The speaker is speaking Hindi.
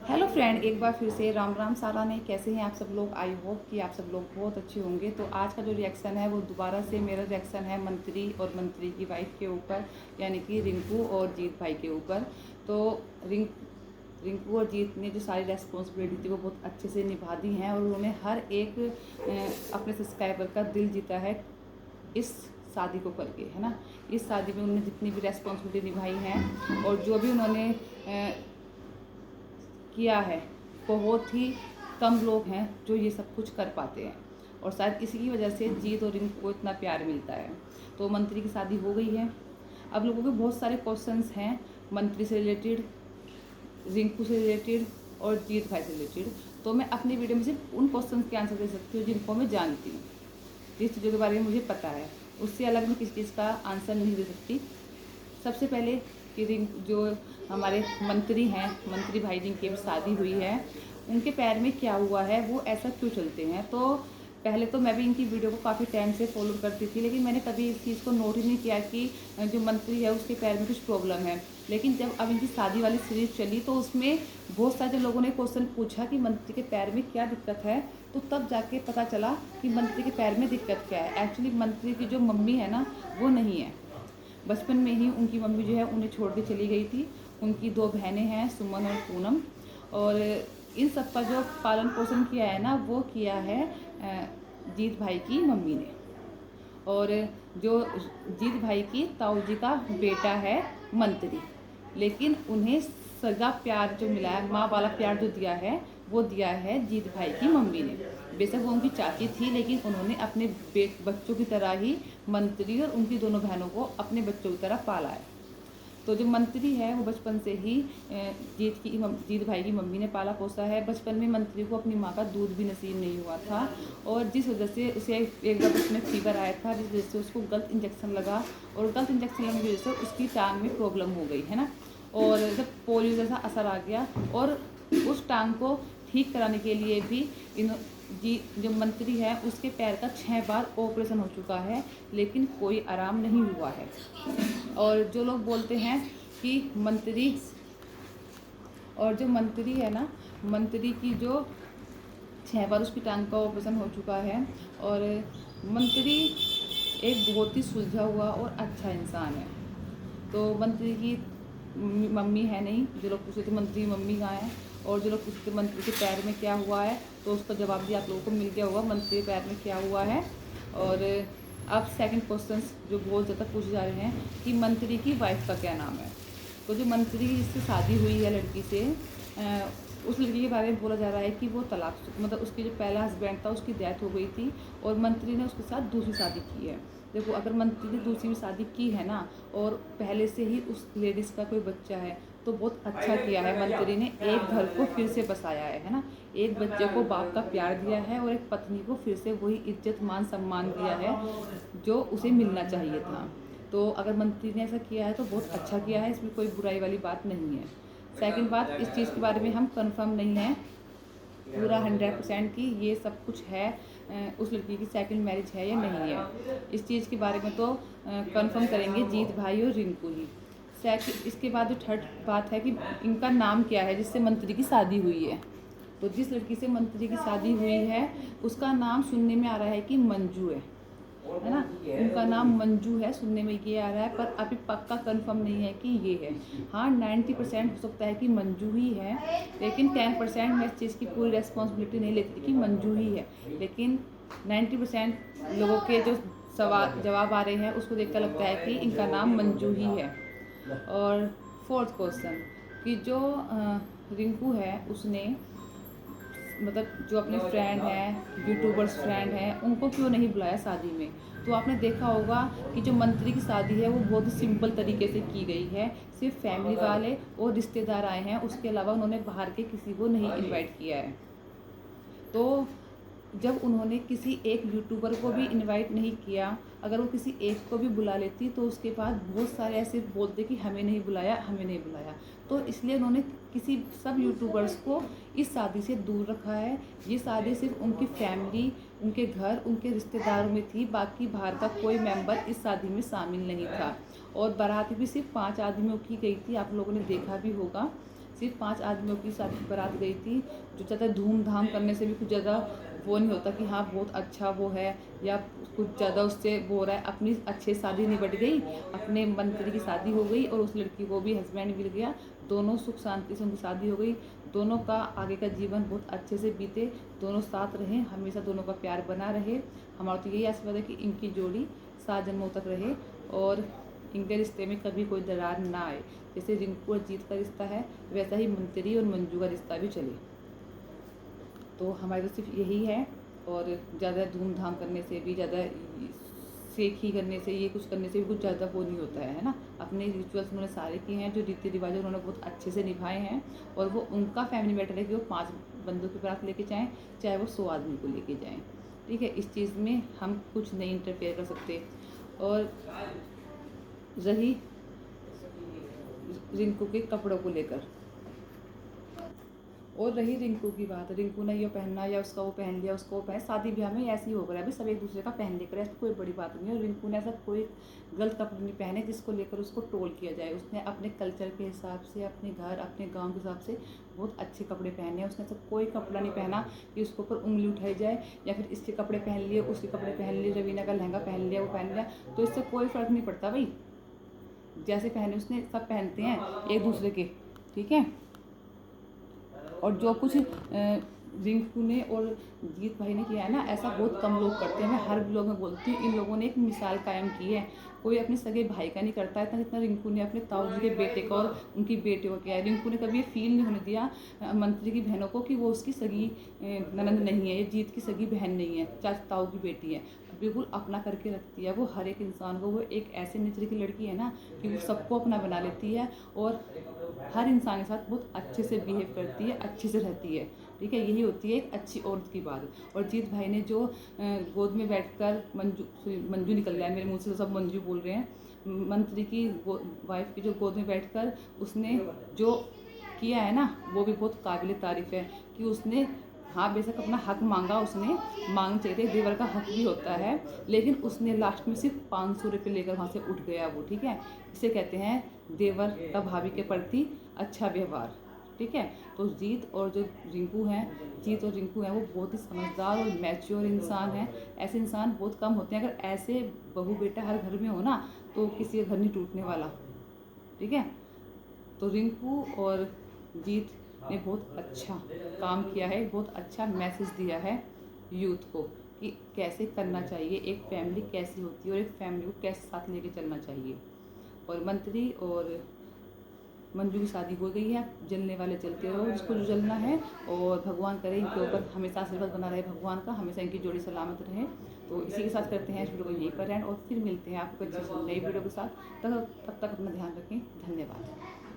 हेलो फ्रेंड, एक बार फिर से राम राम सारा ने। कैसे हैं आप सब लोग? आई होप कि आप सब लोग बहुत अच्छे होंगे। तो आज का जो रिएक्शन है वो दोबारा से मेरा रिएक्शन है मंत्री और मंत्री की वाइफ के ऊपर, यानी कि रिंकू और जीत भाई के ऊपर। तो रिंकू और जीत ने जो सारी रेस्पॉन्सिबिलिटी थी वो बहुत अच्छे से निभा दी हैं और उन्होंने हर एक अपने सब्सक्राइबर का दिल जीता है इस शादी को करके, है ना। इस शादी में उन्होंने जितनी भी रेस्पॉन्सिबिलिटी निभाई हैं और जो भी उन्होंने किया है, बहुत ही कम लोग हैं जो ये सब कुछ कर पाते हैं और शायद इसी की वजह से जीत और रिंकू को इतना प्यार मिलता है। तो मंत्री की शादी हो गई है। अब लोगों के बहुत सारे क्वेश्चंस हैं मंत्री से रिलेटेड, रिंकू से रिलेटेड और जीत भाई से रिलेटेड। तो मैं अपनी वीडियो में सिर्फ उन क्वेश्चंस के आंसर दे सकती हूँ जिनको मैं जानती हूँ, जिस चीज़ों के बारे में मुझे पता है। उससे अलग मैं किसी चीज़ का आंसर नहीं दे सकती। सबसे पहले कि जो हमारे मंत्री हैं, मंत्री भाई जिनकी अभी शादी हुई है, उनके पैर में क्या हुआ है, वो ऐसा क्यों चलते हैं। तो पहले तो मैं भी इनकी वीडियो को काफ़ी टाइम से फॉलो करती थी, लेकिन मैंने कभी इस चीज़ को नोट ही नहीं किया कि जो मंत्री है उसके पैर में कुछ प्रॉब्लम है। लेकिन जब अब इनकी शादी वाली सीरीज चली तो उसमें बहुत सारे लोगों ने क्वेश्चन पूछा कि मंत्री के पैर में क्या दिक्कत है। तो तब जाके पता चला कि मंत्री के पैर में दिक्कत क्या है। एक्चुअली मंत्री की जो मम्मी है ना, वो नहीं है। बचपन में ही उनकी मम्मी जो है उन्हें छोड़ के चली गई थी। उनकी दो बहनें हैं, सुमन और पूनम, और इन सब का जो पालन पोषण किया है ना, वो किया है जीत भाई की मम्मी ने। और जो जीत भाई की ताऊ जी का बेटा है मंत्री, लेकिन उन्हें सगा प्यार जो मिला है, माँ वाला प्यार जो दिया है, वो दिया है जीत भाई की मम्मी ने। बेशक वो उनकी चाची थी, लेकिन उन्होंने अपने बच्चों की तरह ही मंत्री और उनकी दोनों बहनों को अपने बच्चों की तरह पाला है। तो जो मंत्री है वो बचपन से ही जीत भाई की मम्मी ने पाला पोसा है। बचपन में मंत्री को अपनी माँ का दूध भी नसीब नहीं हुआ था, और जिस वजह से उसे एक बार उसमें फीवर आया था, जिस वजह से उसको गलत इंजेक्शन लगा, और गलत इंजेक्शन लगने की वजह से उसकी टांग में प्रॉब्लम हो गई, है ना। और जब पोलियो जैसा असर आ गया, और उस टांग को ठीक कराने के लिए भी जी जो मंत्री है उसके पैर का 6 बार ऑपरेशन हो चुका है, लेकिन कोई आराम नहीं हुआ है। और जो लोग बोलते हैं कि मंत्री, और जो मंत्री है ना, मंत्री की जो 6 बार उसकी टांग का ऑपरेशन हो चुका है, और मंत्री एक बहुत ही सुलझा हुआ और अच्छा इंसान है। तो मंत्री की मम्मी है नहीं। जो लोग पूछते थे मंत्री मम्मी कहाँ है, और जो लोग पूछते थे मंत्री के पैर में क्या हुआ है, तो उसका जवाब भी आप लोगों को मिल गया होगा, मंत्री के पैर में क्या हुआ है। और अब सेकंड क्वेश्चन जो बहुत ज़्यादा पूछे जा रहे हैं कि मंत्री की वाइफ का क्या नाम है। तो जो मंत्री की जिससे शादी हुई है लड़की से, उस लड़की के बारे में बोला जा रहा है कि वो तलाक, मतलब उसके जो पहला हस्बैंड था उसकी डेथ हो गई थी और मंत्री ने उसके साथ दूसरी शादी की है। देखो, अगर मंत्री ने दूसरी भी शादी की है ना, और पहले से ही उस लेडीज़ का कोई बच्चा है, तो बहुत अच्छा किया है मंत्री ने। एक घर को फिर से बसाया है ना। एक बच्चे को बाप का प्यार दिया है और एक पत्नी को फिर से वही इज्जत मान सम्मान दिया है जो उसे मिलना चाहिए था। तो अगर मंत्री ने ऐसा किया है तो बहुत अच्छा किया है, इसमें कोई बुराई वाली बात नहीं है। सेकंड बात, इस चीज़ के बारे में हम कंफर्म नहीं है पूरा 100% कि ये सब कुछ है, उस लड़की की सेकंड मैरिज है या नहीं है। इस चीज़ के बारे में तो कंफर्म करेंगे जीत भाई और रिंकू ही। इसके बाद जो थर्ड बात है कि इनका नाम क्या है जिससे मंत्री की शादी हुई है। तो जिस लड़की से मंत्री की शादी हुई है उसका नाम सुनने में आ रहा है कि मंजू है ना। उनका नाम मंजू है, सुनने में ये आ रहा है, पर अभी पक्का कंफर्म नहीं है कि ये है। हाँ, 90% हो सकता है कि मंजू ही है, लेकिन 10% मैं इस चीज़ की पूरी रेस्पॉन्सिबिलिटी नहीं लेती कि मंजू ही है। लेकिन 90% लोगों के जो सवाल जवाब आ रहे हैं उसको देखकर लगता है कि इनका नाम मंजू ही है। और फोर्थ क्वेश्चन कि जो रिंकू है उसने, मतलब जो अपने फ्रेंड हैं, यूट्यूबर्स फ्रेंड हैं, उनको क्यों नहीं बुलाया शादी में। तो आपने देखा होगा कि जो मंत्री की शादी है वो बहुत ही सिंपल तरीके से की गई है। सिर्फ फैमिली वाले और रिश्तेदार आए हैं, उसके अलावा उन्होंने बाहर के किसी को नहीं इनवाइट किया है। तो जब उन्होंने किसी एक यूट्यूबर को भी इनवाइट नहीं किया, अगर वो किसी एक को भी बुला लेती तो उसके बाद बहुत सारे ऐसे बोलते कि हमें नहीं बुलाया, हमें नहीं बुलाया। तो इसलिए उन्होंने किसी सब यूट्यूबर्स को इस शादी से दूर रखा है। ये शादी सिर्फ उनकी फैमिली, उनके घर, उनके रिश्तेदारों में थी, बाकी बाहर का कोई मेंबर इस शादी में शामिल नहीं था। और बारात भी सिर्फ 5 आदमियों की गई थी, आप लोगों ने देखा भी होगा। सिर्फ 5 आदमियों की शादी बारात गई थी, जो ज़्यादा धूमधाम करने से भी कुछ ज़्यादा वो नहीं होता कि हाँ बहुत अच्छा वो है या कुछ ज़्यादा उससे वो हो रहा है। अपनी अच्छे शादी निपट गई, अपने मंत्री की शादी हो गई और उस लड़की को भी हस्बैंड मिल गया, दोनों सुख शांति से उनकी शादी हो गई। दोनों का आगे का जीवन बहुत अच्छे से बीते, दोनों साथ रहें, हमेशा दोनों का प्यार बना रहे। हमारा तो यही आशीर्वाद है कि इनकी जोड़ी 7 जन्मों तक रहे और इनके रिश्ते में कभी कोई दरार ना आए। जैसे रिंकू और जीत का रिश्ता है, वैसा ही मंत्री और मंजू का रिश्ता भी चले। तो हमारे तो सिर्फ यही है, और ज़्यादा धूमधाम करने से भी, ज़्यादा सेखी करने से, ये कुछ करने से भी कुछ ज़्यादा वो नहीं होता है ना। अपने रिचुअल्स उन्होंने सारे किए हैं, जो रीति रिवाज उन्होंने बहुत अच्छे से निभाए हैं, और वो उनका फैमिली मैटर है कि वो 5 बंदों की बारात लेके जाएँ, चाहे वो 100 आदमी को लेके जाएँ। ठीक है, इस चीज़ में हम कुछ नहीं इंटरफेयर कर सकते। और रही रिंकू के कपड़ों को लेकर, और रही रिंकू की बात, रिंकू ने ये पहनना या उसका वो पहन लिया, उसको वो पहन, शादी ब्याह में ऐसे ही हो गया, अभी सब एक दूसरे का पहन लेकर, ऐसा कोई बड़ी बात नहीं है। और रिंकू ने ऐसा कोई गलत कपड़े नहीं पहने जिसको लेकर उसको ट्रोल किया जाए। उसने अपने कल्चर के हिसाब से, अपने घर, अपने गांव के हिसाब से बहुत अच्छे कपड़े पहने हैं। उसने ऐसा कोई कपड़ा नहीं पहना कि उसके ऊपर उंगली उठाई जाए, या फिर इसके कपड़े पहन लिए, उसके कपड़े पहन लिए, रवीना का लहंगा पहन लिया, वो पहन लिया, तो इससे कोई फ़र्क नहीं पड़ता भाई। जैसे पहने उसने, सब पहनते हैं एक दूसरे के, ठीक है। और जो कुछ रिंकू ने और जीत भाई ने किया है ना, ऐसा बहुत कम लोग करते हैं। मैं हर ब्लॉग में बोलती हूँ, इन लोगों ने एक मिसाल कायम की है। कोई अपने सगे भाई का नहीं करता इतना जितना रिंकू ने अपने ताऊ जी के बेटे का और उनकी बेटे को किया है। रिंकू ने कभी ये फील नहीं होने दिया मंत्री की बहनों को कि वो उसकी सगी ननंद नहीं है, ये जीत की सगी बहन नहीं है, चाचा ताऊ की बेटी है। बिल्कुल अपना करके रखती है वो हर एक इंसान को। वो एक ऐसे नेचर की लड़की है ना कि वो सबको अपना बना लेती है, और हर इंसान के साथ बहुत अच्छे से बिहेव करती है, अच्छे से रहती है। ठीक है, यही होती है एक अच्छी औरत की बात। और जीत भाई ने जो गोद में बैठकर, मंजू निकल रहा है मेरे मुंह से, तो सब मंजू बोल रहे हैं, मंत्री की वाइफ की जो गोद में बैठकर उसने जो किया है ना, वो भी बहुत काबिल तारीफ़ है। कि उसने, हाँ बेशक अपना हक मांगा, उसने मांग चाहिए थे, देवर का हक भी होता है, लेकिन उसने लास्ट में सिर्फ 500 रुपये लेकर वहाँ से उठ गया वो। ठीक है, इसे कहते हैं देवर का भाभी के प्रति अच्छा व्यवहार। ठीक है, तो जीत और जो रिंकू हैं, जीत और रिंकू हैं, वो बहुत ही समझदार और मैच्योर इंसान हैं। ऐसे इंसान बहुत कम होते हैं। अगर ऐसे बहू बेटा हर घर में हो ना, तो किसी का घर नहीं टूटने वाला। ठीक है, तो रिंकू और जीत ने बहुत अच्छा काम किया है, बहुत अच्छा मैसेज दिया है यूथ को कि कैसे करना चाहिए, एक फैमिली कैसी होती है और एक फैमिली को कैसे साथ लेके चलना चाहिए। और मंत्री और मंजू की शादी हो गई है, जलने वाले जलते रहो जिसको जो जलना है, और भगवान करे इनके ऊपर हमेशा आशीर्वाद बना रहे भगवान का, हमेशा इनकी जोड़ी सलामत रहे। तो इसी के साथ करते हैं इस वीडियो को यहीं पर एंड, और फिर मिलते हैं आपको अच्छी नई वीडियो के साथ। तब तक अपना ध्यान रखें। धन्यवाद।